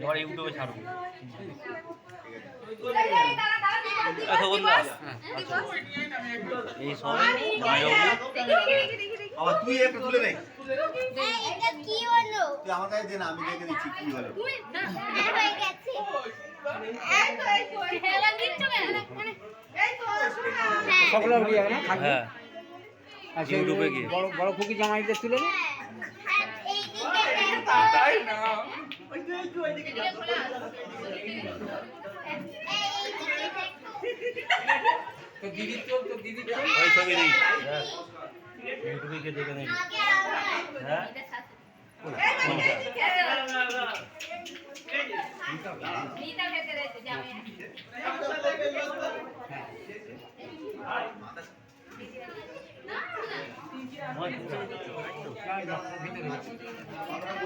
ধর ইউটিউবে ছাড়বো। এই সবাই তুই একটু তুলে নে। এটা কি হলো? তুই আমার কাছে দে না, আমি দেখে দিচ্ছি কি হলো। হয়ে গেছে। এই তো খেলা দিচ্ছ কেন? এই তো সকলে উঠে যাবে না? থাকবে। হ্যাঁ আচ্ছা ইউটিউবে গিয়ে বড় বড় খুকি জামাইদের তুলে নে। এই দিকে তাই না। ওই তো এইদিকে যা। তো দিদি চল, তো দিদি চল। ওই ছবি দিই। হ্যাঁ ইউটিউবে গিয়ে দেখে নিন। হ্যাঁ ভিতরে